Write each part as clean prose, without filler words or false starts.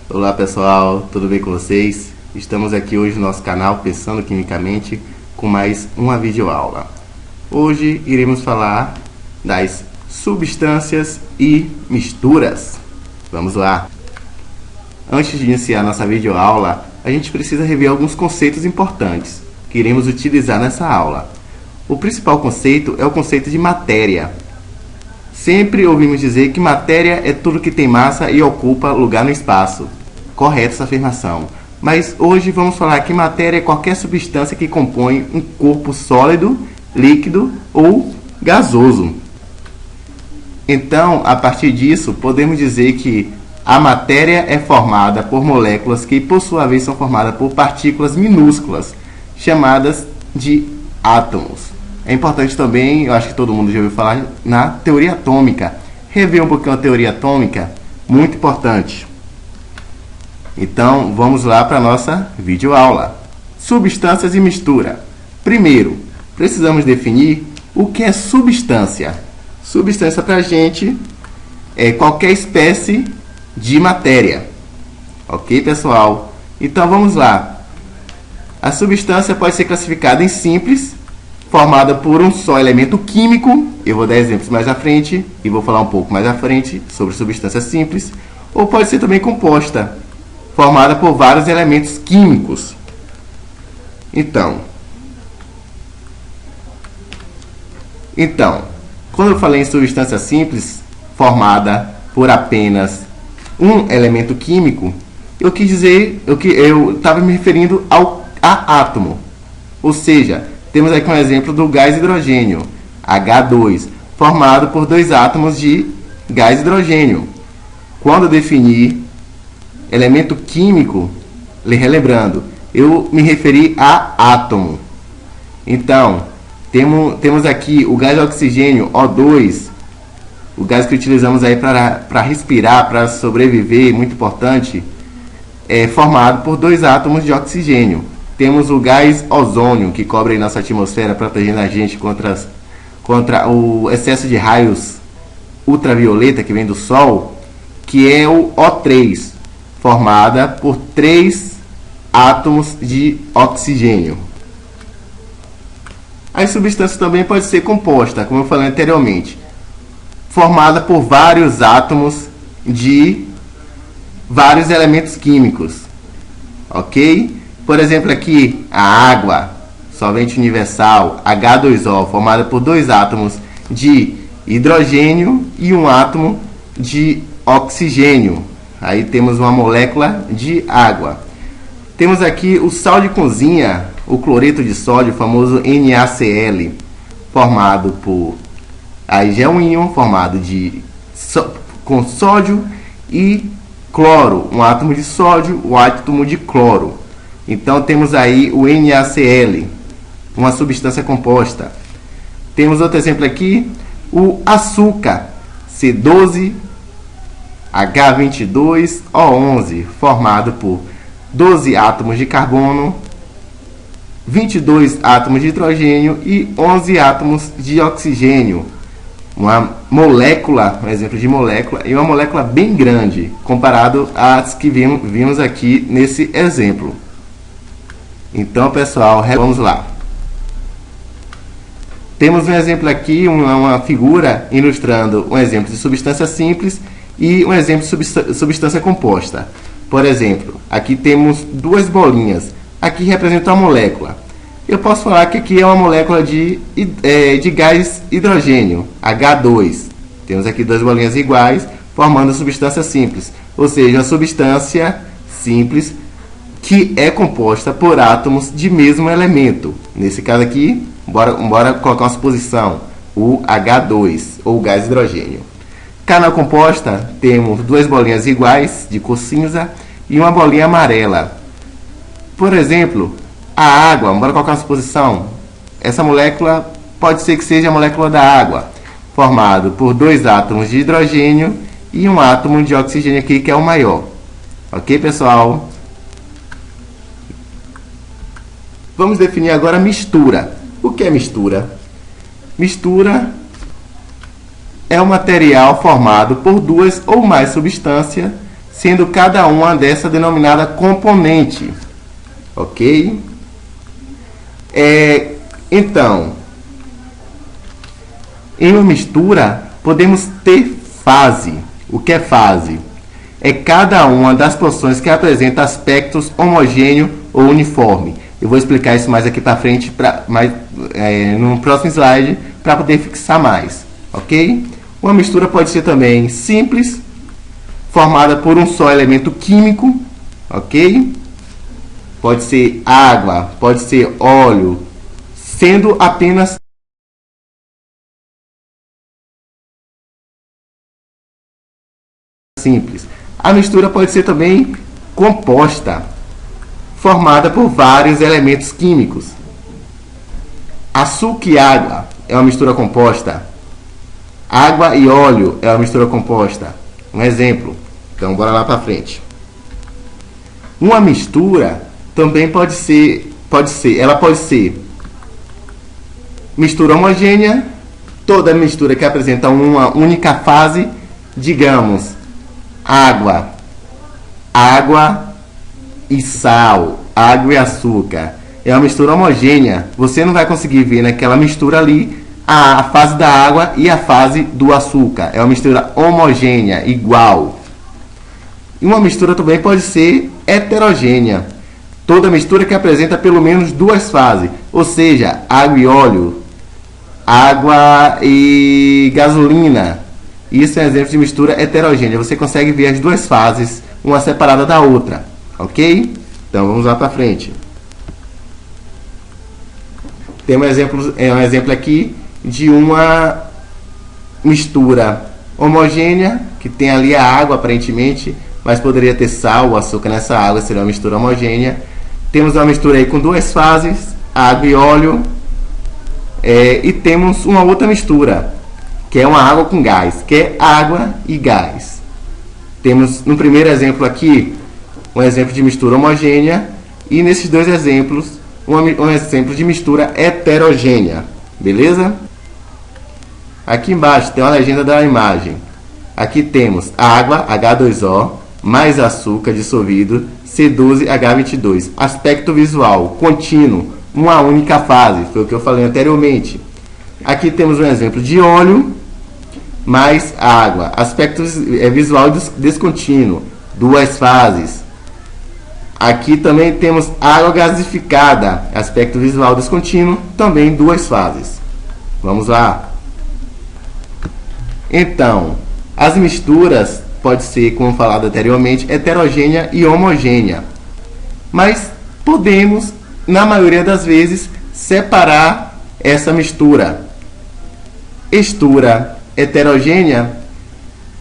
Olá pessoal, tudo bem com vocês? Estamos aqui hoje no nosso canal Pensando Quimicamente com mais uma videoaula. Hoje iremos falar das substâncias e misturas. Vamos lá! Antes de iniciar nossa videoaula, a gente precisa rever alguns conceitos importantes que iremos utilizar nessa aula. O principal conceito é o conceito de matéria. Sempre ouvimos dizer que matéria é tudo que tem massa e ocupa lugar no espaço. Correta essa afirmação. Mas hoje vamos falar que matéria é qualquer substância que compõe um corpo sólido, líquido ou gasoso. Então, a partir disso, podemos dizer que a matéria é formada por moléculas que, por sua vez, são formadas por partículas minúsculas, chamadas de átomos. É importante também, eu acho que todo mundo já ouviu falar, na teoria atômica. Rever um pouquinho a teoria atômica, muito importante. Então, vamos lá para a nossa videoaula. Substâncias e mistura. Primeiro, precisamos definir o que é substância. Substância para a gente é qualquer espécie de matéria. Ok, pessoal? Então, vamos lá. A substância pode ser classificada em simples, formada por um só elemento químico. Eu vou dar exemplos mais à frente e vou falar um pouco mais à frente sobre substância simples. Ou pode ser também composta, formada por vários elementos químicos. Então, quando eu falei em substância simples, formada por apenas um elemento químico, eu quis dizer, eu estava me referindo a átomo. Ou seja, temos aqui um exemplo do gás hidrogênio, H2, formado por dois átomos de gás hidrogênio. Quando eu definir elemento químico, relembrando, eu me referi a átomo. Então, temos aqui o gás oxigênio, O2, o gás que utilizamos aí para respirar, para sobreviver, muito importante, é formado por dois átomos de oxigênio. Temos o gás ozônio, que cobre aí nossa atmosfera, protegendo a gente contra o excesso de raios ultravioleta que vem do Sol, que é o O3, formada por três átomos de oxigênio. As substâncias também podem ser compostas, como eu falei anteriormente, formada por vários átomos de vários elementos químicos. Ok? Por exemplo, aqui a água, solvente universal, H2O, formada por dois átomos de hidrogênio e um átomo de oxigênio. Aí temos uma molécula de água. Temos aqui o sal de cozinha, o cloreto de sódio, o famoso NaCl, formado por... Aí já é um íon formado com sódio e cloro, um átomo de sódio, um átomo de cloro. Então temos aí o NaCl, uma substância composta. Temos outro exemplo aqui, o açúcar, C12H22O11, formado por 12 átomos de carbono, 22 átomos de hidrogênio e 11 átomos de oxigênio. Uma molécula, um exemplo de molécula, e uma molécula bem grande, comparado às que vimos aqui nesse exemplo. Então, pessoal, vamos lá. Temos um exemplo aqui, uma figura ilustrando um exemplo de substância simples e um exemplo de substância composta. Por exemplo, aqui temos duas bolinhas. Aqui representa uma molécula. Eu posso falar que aqui é uma molécula de gás hidrogênio, H2. Temos aqui duas bolinhas iguais, formando substância simples. Ou seja, uma substância simples que é composta por átomos de mesmo elemento. Nesse caso aqui, bora colocar uma suposição, o H2, ou gás hidrogênio. Canal composta, temos duas bolinhas iguais, de cor cinza, e uma bolinha amarela. Por exemplo, a água, bora colocar uma suposição. Essa molécula pode ser que seja a molécula da água, formado por dois átomos de hidrogênio e um átomo de oxigênio aqui, que é o maior. Ok, pessoal? Vamos definir agora mistura. O que é mistura? Mistura é um material formado por duas ou mais substâncias sendo cada uma dessa denominada componente. Ok? Então, em uma mistura, podemos ter fase. O que é fase? É cada uma das porções que apresenta aspectos homogêneo ou uniforme. Eu vou explicar isso mais aqui para frente, no próximo slide, para poder fixar mais. Ok? Uma mistura pode ser também simples, formada por um só elemento químico. Ok? Pode ser água, pode ser óleo, sendo apenas simples. A mistura pode ser também composta, formada por vários elementos químicos. Açúcar e água é uma mistura composta. Água e óleo é uma mistura composta. Um exemplo. Então, bora lá para frente. Uma mistura também pode ser mistura homogênea, toda mistura que apresenta uma única fase, digamos, água e sal, água e açúcar. É uma mistura homogênea. Você não vai conseguir ver naquela mistura ali a fase da água e a fase do açúcar. É uma mistura homogênea, igual. E uma mistura também pode ser heterogênea. Toda mistura que apresenta pelo menos duas fases, ou seja, água e óleo, água e gasolina. Isso é um exemplo de mistura heterogênea. Você consegue ver as duas fases, uma separada da outra. Ok? Então vamos lá para frente. Tem um exemplo aqui de uma mistura homogênea, que tem ali a água aparentemente, mas poderia ter sal ou açúcar nessa água, seria uma mistura homogênea. Temos uma mistura aí com duas fases, água e óleo. E temos uma outra mistura, que é uma água com gás, que é água e gás. Temos no primeiro exemplo aqui um exemplo de mistura homogênea e nesses dois exemplos um exemplo de mistura heterogênea. Beleza? Aqui embaixo tem uma legenda da imagem. Aqui temos água, H2O, mais açúcar dissolvido, C12H22. Aspecto visual, contínuo, uma única fase, foi o que eu falei anteriormente. Aqui temos um exemplo de óleo mais água, aspecto visual descontínuo, duas fases. Aqui também temos água gasificada, aspecto visual descontínuo, também duas fases. Vamos lá. Então, as misturas pode ser, como falado anteriormente, heterogênea e homogênea. Mas podemos, na maioria das vezes, separar essa mistura. Mistura heterogênea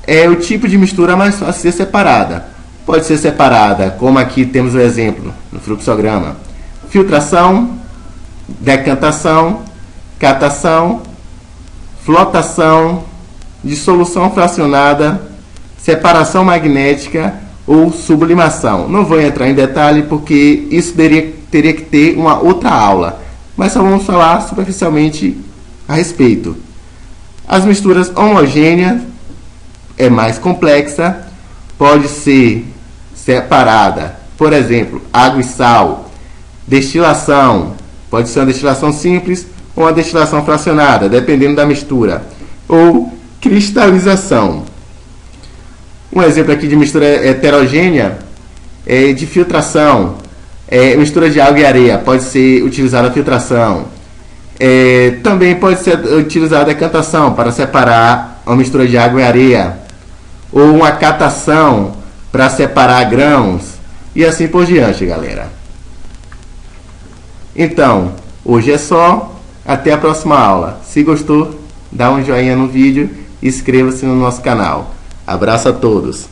é o tipo de mistura mais fácil de ser separada. Pode ser separada, como aqui temos o exemplo no fluxograma: filtração, decantação, catação, flotação, dissolução fracionada, separação magnética ou sublimação. Não vou entrar em detalhe porque isso teria que ter uma outra aula, mas só vamos falar superficialmente a respeito. As misturas homogêneas é mais complexa, pode ser separada, por exemplo, água e sal. Destilação, pode ser uma destilação simples ou uma destilação fracionada, dependendo da mistura. Ou cristalização. Um exemplo aqui de mistura heterogênea é de filtração. Mistura de água e areia, pode ser utilizada a filtração. Também pode ser utilizada a decantação para separar uma mistura de água e areia. Ou uma catação para separar grãos. E assim por diante, galera. Então, hoje é só. Até a próxima aula. Se gostou, dá um joinha no vídeo e inscreva-se no nosso canal. Abraço a todos.